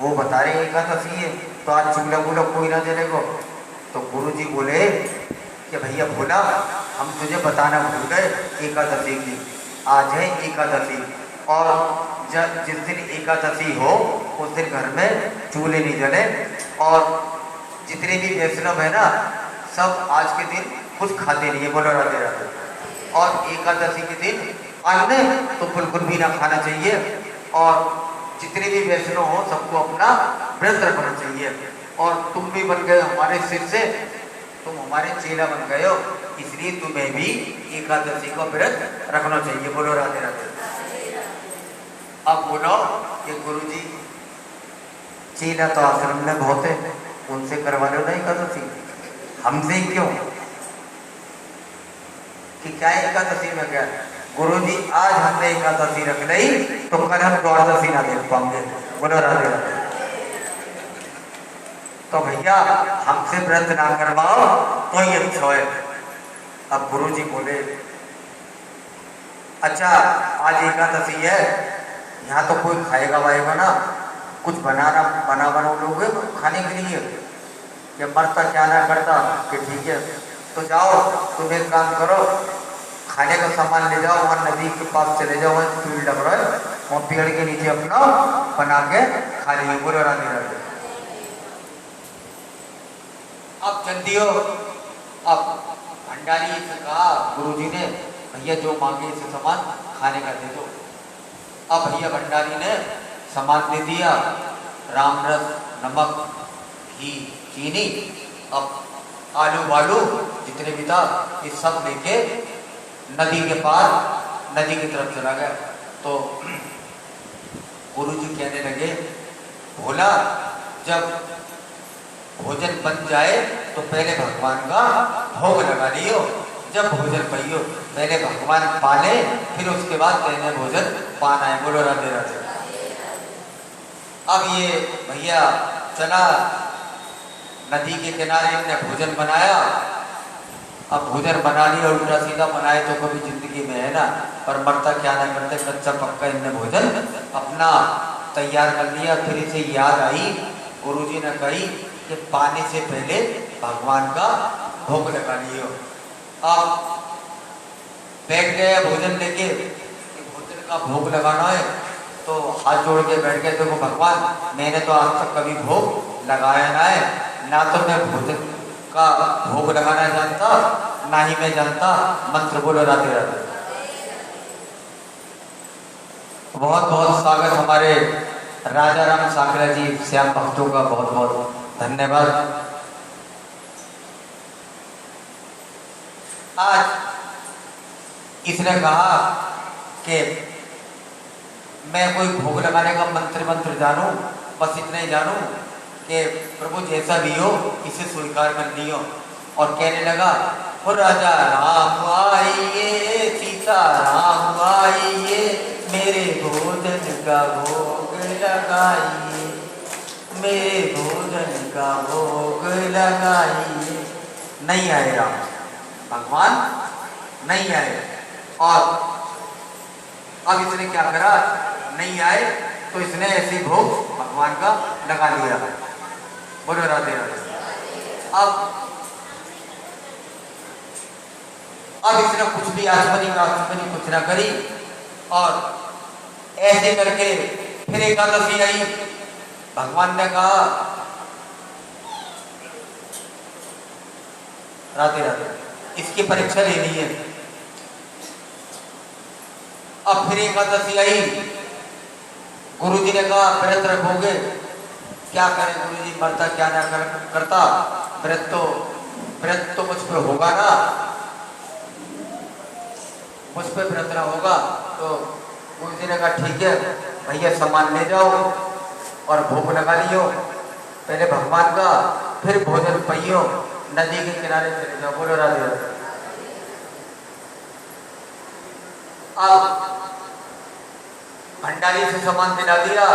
वो बता रहे एकादशी है तो आज चूल्हा वूल्हा कोई ना जले को। तो गुरुजी बोले कि भैया भोला, हम तुझे बताना भूल गए, एकादशी की आज है एकादशी। और जब जिस दिन एकादशी हो उस दिन घर में चूल्हे नहीं जले। और जितने भी वैष्णव है ना, सब आज के दिन कुछ खाते नहीं है, बोलो राधे राधे। और एकादशी के दिन अन्न तो बिल्कुल भी ना खाना चाहिए। और जितने भी वैष्णव हो सबको अपना व्रत रखना चाहिए। और तुम भी बन गए हमारे सिर से, तुम हमारे चेला बन गए हो, इसलिए तुम्हें भी एकादशी का व्रत रखना चाहिए। बोलो राधे राधे। अब बोलो कि गुरुजी चेला तो आश्रम में बहुत है, उनसे करवा लो ना एकादशी, हमसे ही क्यों? कि क्या एकादशी में क्या? गुरुजी आज हमने एकादशी रख ली तो कल हम द्वादशी ना देख पाएंगे। बोलो राधे राधे। तो भैया हमसे व्रत ना करवाओ तो ही अच्छा है। अब गुरुजी बोले अच्छा आज एकादशी है, यहाँ तो कोई खाएगा वाएगा ना, कुछ बनाना बना लोगे खाने के लिए? या मरता क्या ना करता कि ठीक है तो जाओ, तुम एक काम करो, खाने का सामान ले जाओ, वहाँ नदी के पास चले जाओ, वहाँ पेड़ लग रहा है, वहाँ पेड़ के नीचे अपना बना के खा लियो। बोलो राधे राधे। अब जल्दी हो। अब भंडारी से कहा गुरुजी ने, भैया जो मांगे इसे सामान खाने का दे दो। अब भैया भंडारी ने सामान दे दिया, राम रस, नमक, घी, चीनी, अब आलू वालू जितने भी था ये सब लेके नदी के पार, नदी की तरफ चला गया। तो गुरुजी कहने लगे भोला, जब भोजन बन जाए तो पहले भगवान का भोग लगा लियो, जब भोजन पाइयो पहले भगवान पाले, फिर उसके बाद कहने भोजन पाना है। बोलो राधे राधे। अब ये भैया चला नदी के किनारे, इनने भोजन बनाया। अब भोजन बना लिया, उल्टा सीधा बनाए तो कभी जिंदगी में है ना, पर मरता क्या ना करते, कच्चा पक्का इनने भोजन अपना तैयार कर लिया। फिर इसे याद आई, गुरुजी ने कही कि पाने से पहले भगवान का भोग लगा लियो। अब बैठ गए भोजन लेके, भोजन का भोग लगाना है, तो हाथ जोड़ के बैठ गए। देखो भगवान, मैंने तो आज तक कभी भोग लगाया ना है, ना तो मैं भोजन का भोग लगाना जानता, ना ही मैं जानता मंत्र। बोलो राधे राधे। बहुत बहुत स्वागत हमारे राजा राम साकरा जी, श्याम भक्तों का बहुत बहुत धन्यवाद। आज इसने कहा कि मैं कोई भोग लगाने का मंत्र जानूं, बस इतना ही जानूं कि प्रभु जैसा भी हो इसे स्वीकार कर लियो। और कहने लगा, हो राजा राम आइए, सीता राम आइए, मेरे भोजन का भोग लगाइए, मेरे भोजन का भोग लगाइए। नहीं आए राम, भगवान नहीं आए। और अब इसने क्या करा, नहीं आए तो इसने ऐसी भोग भगवान का लगा लिया। बोलो राधे राधे। अब इसने कुछ भी आचमनी कुछ ना करी, और ऐसे करके फिर एकादशी आई। भगवान ने कहा राधे राधे, इसकी परीक्षा लेनी है। अब फिर एकादशी आई, गुरुजी ने कहा व्रत रखोगे? क्या करें गुरुजी, मरता क्या ना करता, व्रत तो मुझ पे होगा ना, मुझ पे व्रत ना होगा। तो गुरुजी ने कहा ठीक है भैया, सामान ले जाओ और भोग लगा लियो, पहले भगवान का, फिर भोजन पाइयो, नदी के किनारे चले जाओ। बोलो राधे राधे। अब भंडारी से सामान दिला दिया,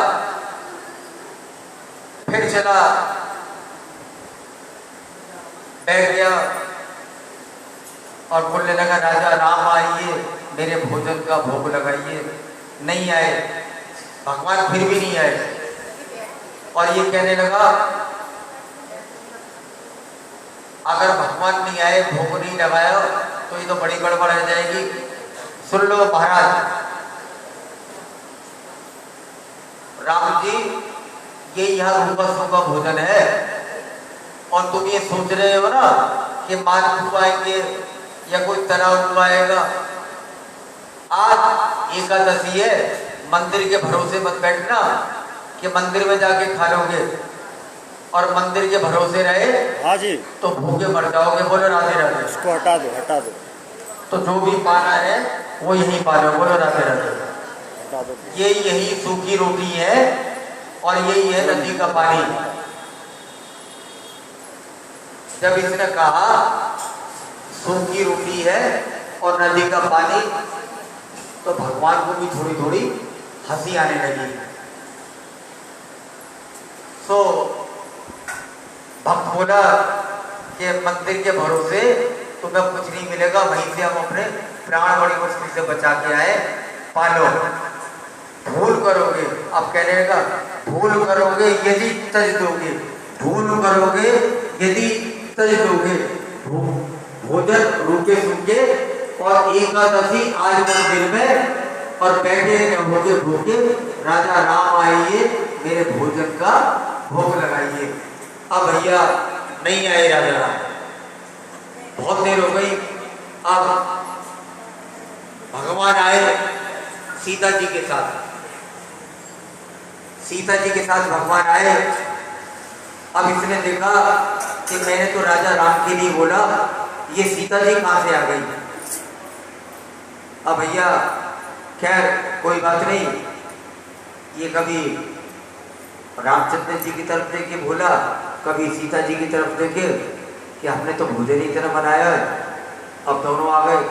फिर चला बैठ गया और बोलने लगा, राजा राम आइए, मेरे भोजन का भोग लगाइए। नहीं आए भगवान, फिर भी नहीं आए। और ये कहने लगा अगर भगवान नहीं आए, भोग नहीं लगाया तो ये तो बड़ी गड़बड़ हो जाएगी। सुन लो महाराज राम जी, ये यहाँ रूपा सूखा भोजन है और तुम ये सोच रहे हो ना कि मालपुआ आएंगे या कोई तनाव आएगा। आज एकादशी है, मंदिर के भरोसे मत बैठना कि मंदिर में जाके खा लोगे और मंदिर के भरोसे रहे हाँ जी तो भूखे मर जाओगे। बोलो राधे राधे। इसको हटा दो हटा दो तो जो भी पाना है वो यही पालो। बोलो राधे राधे। हटा दो। ये यही सूखी रोटी है और यही है नदी का पानी। जब इसने कहा सूखी रोटी है और नदी का पानी, तो भगवान को भी थोड़ी थोड़ी हंसी आने लगी। सो भक्त बोला कि मंदिर के भरोसे तुम्हें कुछ नहीं मिलेगा, वहीं से हम अपने प्राण बड़ी मुश्किल से बचा के आए, पालो। भूल करोगे, अब कहने लगा भूल करोगे यदि तज दोगे, भूल करोगे यदि तज दोगे। भोजन रूखे सूखे और एकादशी आज मंदिर में और बैठे रहोगे भूखे, राजा राम आइए मेरे भोजन का भोग लगाइए। अब भैया नहीं आए राजा राम, बहुत देर हो गई। अब भगवान आए सीता जी के साथ, सीता जी के साथ भगवान आए। अब इसने देखा कि मैंने तो राजा राम के लिए बोला, ये सीता जी कहां से आ गई। अब भैया खैर कोई बात नहीं, ये कभी रामचंद्र जी की तरफ देखे बोला, कभी सीता जी की तरफ देखे कि हमने तो भोजन ही तरह बनाया है, अब दोनों आ गए।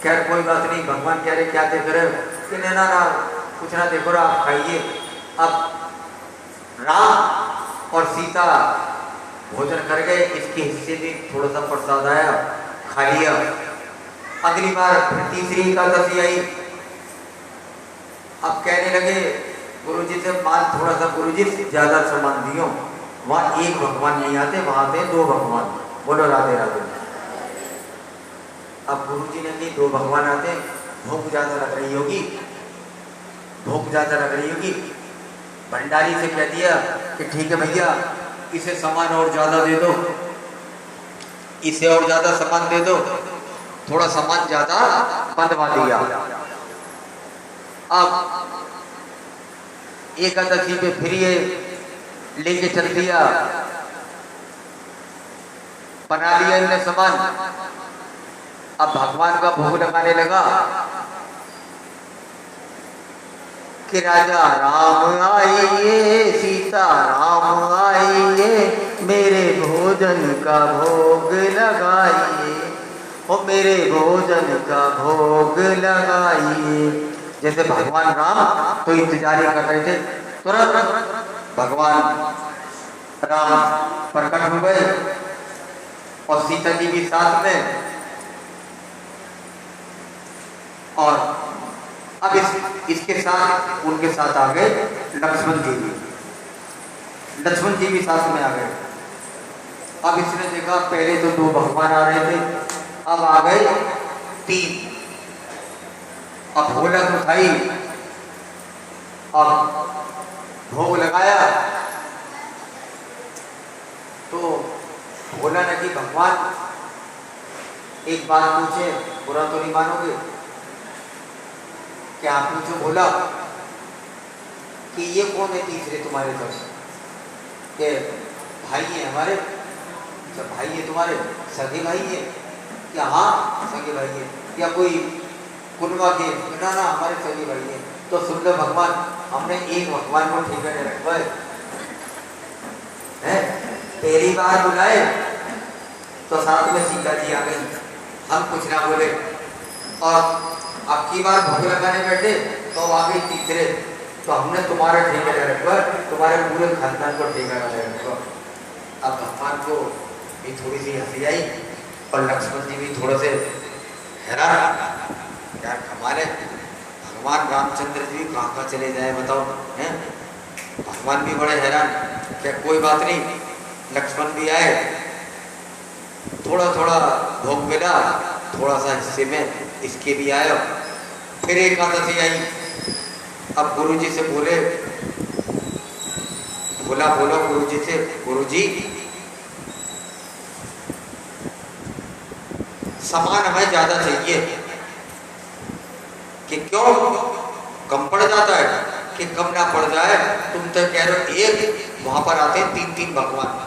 खैर कोई बात नहीं, भगवान कह रहे क्या देख रहे हो कि ना ना कुछ ना देखो रहा, आप खाइए। अब राम और सीता भोजन कर गए, इसके हिस्से में थोड़ा सा प्रसाद आया, खा लिया। अगली बार फिर तीसरी एकादशी आई। अब कहने लगे गुरुजी से मान थोड़ा सा, गुरुजी ज्यादा सामान दियो, वहां एक भगवान नहीं आते, वहां पे दो भगवान। बोलो राधे राधे। अब गुरुजी ने कही दो भगवान आते, भूख ज्यादा लग रही होगी, भूख ज्यादा लग रही होगी। भंडारी से कह दिया कि ठीक है भैया, इसे सामान और ज्यादा दे दो, इसे और ज्यादा सामान दे दो। थोड़ा सामान ज्यादा बंधवा दिया। अब एकादशी पे फिर ये लेके चल दिया, बना लिया इनने सामान। अब भगवान का भोग लगाने लगा कि राजा राम आइए, सीता राम आइए, मेरे भोजन का भोग लगाइए, ओ मेरे भोजन का भोग लगाइए। जैसे भगवान राम तो इंतजार कर रहे थे, तुरंत भगवान राम प्रकट हो गए और सीता जी भी साथ में। और अब इसके साथ उनके साथ आ गए लक्ष्मण जी भी, लक्ष्मण जी भी साथ में आ गए। अब इसने देखा पहले तो दो भगवान आ रहे थे, अब आ गए तीन। अब ढोलक उठाई, अब भोग लगाया। तो बोला ना कि भगवान एक बात पूछे, बुरा तो नहीं मानोगे? क्या आप मुझे बोला कि ये कौन है तीसरे तुम्हारे तरफ के भाई है हमारे? जब भाई है तुम्हारे, सगे भाई है क्या? हाँ सगे भाई है। या कोई कुनवा के? ना ना हमारे सगे भाई है। तो सुन लो भगवान, हमने एक भगवान को ठिकाने रखा है। पहली बार बुलाए तो साथ में सीता जी आ गई, हम कुछ ना बोले। और अब की बार भोग लगाने बैठे तो आ गई तीसरे, तो हमने तुम्हारा ठिकाने रखा, तुम्हारे पूरे खानदान को ठिकाने रखा। अब भगवान को भी थोड़ी सी हंसी आई और लक्ष्मण जी भी थोड़े से हैरान, यार कमाल है, भगवान रामचंद्र जी कहाँ कहाँ चले जाए बताओ हैं? भगवान भी बड़े हैरान, क्या कोई बात नहीं, लक्ष्मण भी आए, थोड़ा थोड़ा भोग मिला, थोड़ा सा हिस्से में इसके भी आया। फिर एकादशी आई। अब गुरुजी से बोले, बोला बोलो गुरुजी से, गुरुजी सामान हमें ज्यादा चाहिए। कि क्यों, कम पड़ जाता है? कि कम ना पड़ जाए, तुम तो कह रहे हो एक, वहां पर आते 3-3 भगवान।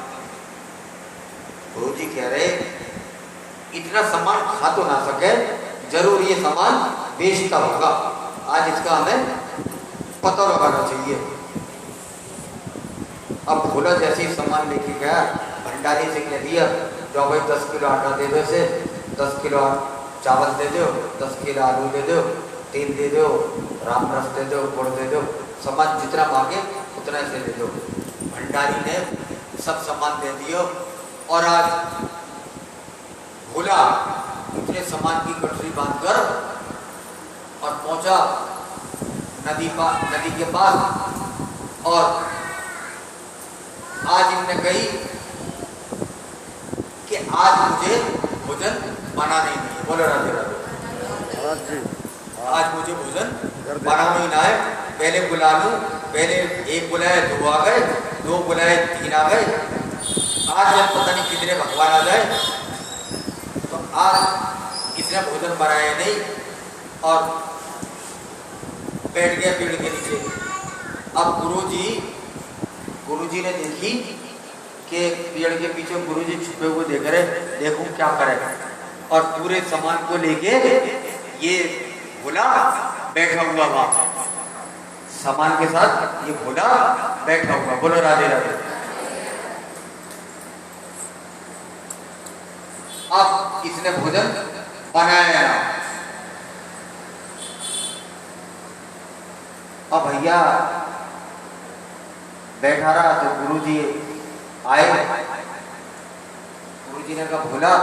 गुरुजी कह रहे इतना सामान खा तो ना सके, जरूर ये सामान बेचता होगा, आज इसका हमें पता लगाना चाहिए। अब भोला जैसे ही सामान लेके गया, भंडारी से कह दिया, जाओ भाई 10 किलो आटा दे दो, इसे 10 किलो चावल दे दो, 10 किलो आलू दे दो, तेल दे दो, राम रस दे दो, गुड़ दे दो, सामान जितना मांगे उतना से दे दो। भंडारी ने सब सामान दे दियो। और आज भोला इतने सामान की कटोरी बांधकर और पहुंचा नदी के पास। और आज इनने कही कि आज मुझे भोजन बनाना ही नहीं है। बोलो राधे राधे। आज मुझे भोजन बनाना ही ना है, पहले बुला लूं, पहले एक बुलाए 2 आ गए, 2 बुलाए 3 आ गए, आज जब पता नहीं कितने भगवान आ जाए, तो आज इतना भोजन बनाया नहीं। और बैठ गया पेड़ के नीचे। अब गुरुजी ने देखी कि पेड़ के पीछे गुरुजी छुपे हुए देख रहे, देखूं क्या करे। और पूरे सामान को लेके ये भोला बैठा हुआ वहां, सामान के साथ ये भोला बैठा हुआ। बोलो राधे राधे। अब इसने भोजन बनाया। अब भैया बैठा रहा तो गुरुजी आए। गुरुजी ने कहा, भोला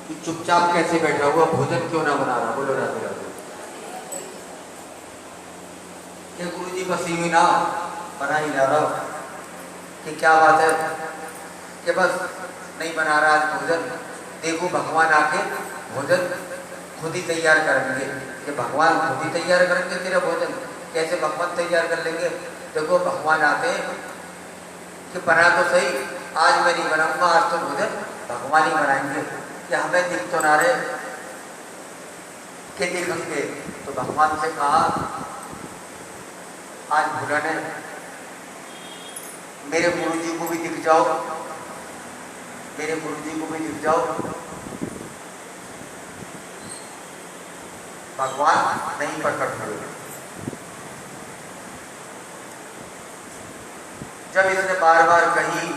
कि चुपचाप कैसे बैठा हुआ, भोजन क्यों ना बना रहा? बोलो राधे राधे। कि गुरुजी बस यूं ना बना ही ला रहा। कि क्या बात है? कि बस नहीं बना रहा आज भोजन, देखो भगवान आके भोजन खुद ही तैयार करेंगे। कि भगवान खुद ही तैयार करेंगे तेरा भोजन? कैसे भगवान तैयार कर लेंगे? देखो भगवान आते कि बना तो सही, आज मैं नहीं बनाऊंगा, आज तो भोजन भगवान ही बनाएंगे। कि हमें दिख तो ना रहे कि दिखेंगे। तो भगवान से कहा, आज भोला ने मेरे गुरुजी को भी दिख जाओ, मेरे गुरुजी को भी दिख जाओ। भगवान नहीं प्रकट हुए। जब इसने बार बार कही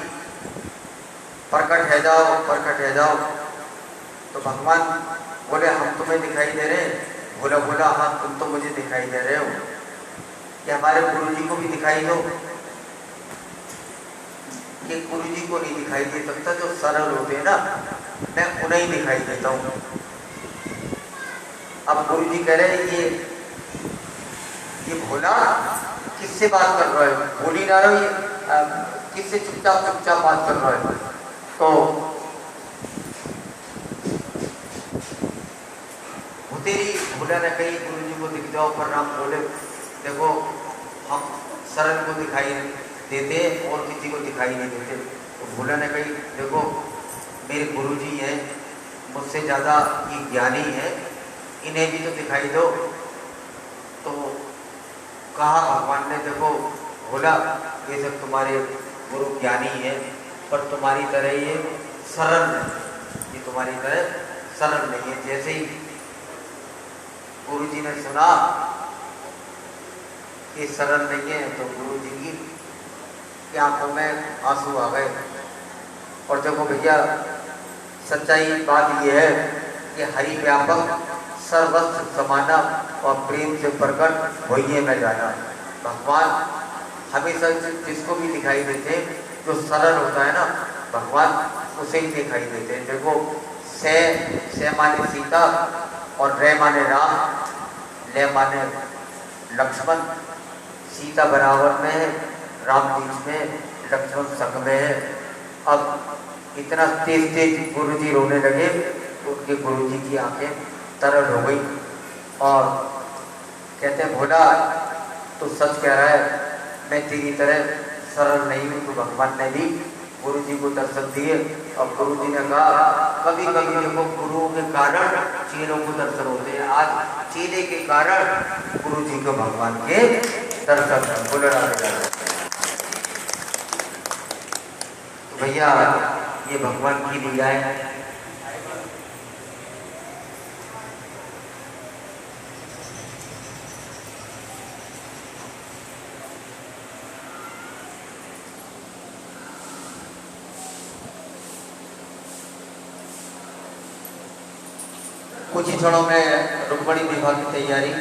प्रकट है जाओ, प्रकट है जाओ, तो भगवान बोले हम तुम्हें दिखाई दे रहे हैं। बोला हाँ तुम तो मुझे दिखाई दे रहे हो, कि हमारे गुरुजी को भी दिखाई दो। कि गुरुजी को नहीं दिखाई दे सकता, जो सरल होते हैं ना, मैं उन्हें ही दिखाई देता हूँ। अब गुरुजी कह रहे हैं ये भोला किससे बात कर रहा है? बोल ही ना रहा, ये किससे चुपचाप बात कर रहा है? तो तेरी भोला ने कही गुरुजी को दिख जाओ, पर राम बोले देखो हम सरल को दिखाई देते और किसी को दिखाई नहीं देते। तो भोला ने कही देखो मेरे गुरुजी हैं, मुझसे ज़्यादा ये ज्ञानी है, इन्हें भी तो दिखाई दो। तो कहा भगवान ने, देखो भोला ये सब तुम्हारे गुरु ज्ञानी है, पर तुम्हारी तरह ये सरल नहीं, ये तुम्हारी तरह सरल नहीं है। जैसे ही गुरुजी ने सुना कि सरल नहीं है, तो गुरुजी की आंखों में आंसू आ गए। और देखो भैया सच्चाई बात यह है कि हरि व्यापक सर्वस्व समाना और प्रेम से प्रकट वही में जाना। भगवान हमेशा जिसको भी दिखाई देते, जो सरल होता है ना, भगवान उसे ही दिखाई देते हैं। देखो से माने सीता और रे माने राम, ले माने लक्ष्मण, सीता बराबर में है, राम बीच में, लक्ष्मण संग में है। अब इतना तेज तेज गुरुजी रोने लगे तो उनके गुरुजी की आंखें तरल हो गई और कहते हैं भोला तो सच कह रहा है, मैं तेरी तरह सरल नहीं हूँ। तो भगवान ने भी गुरु जी को दर्शन दिए और गुरु जी ने कहा कभी कभी देखो गुरुओं के कारण चेलों को दर्शन होते हैं। आज चेले के कारण गुरु जी को भगवान के दर्शन बोल रहा। भैया ये भगवान की लीला है। कुछ ही क्षणों में रुक्मणी विवाह की तैयारी।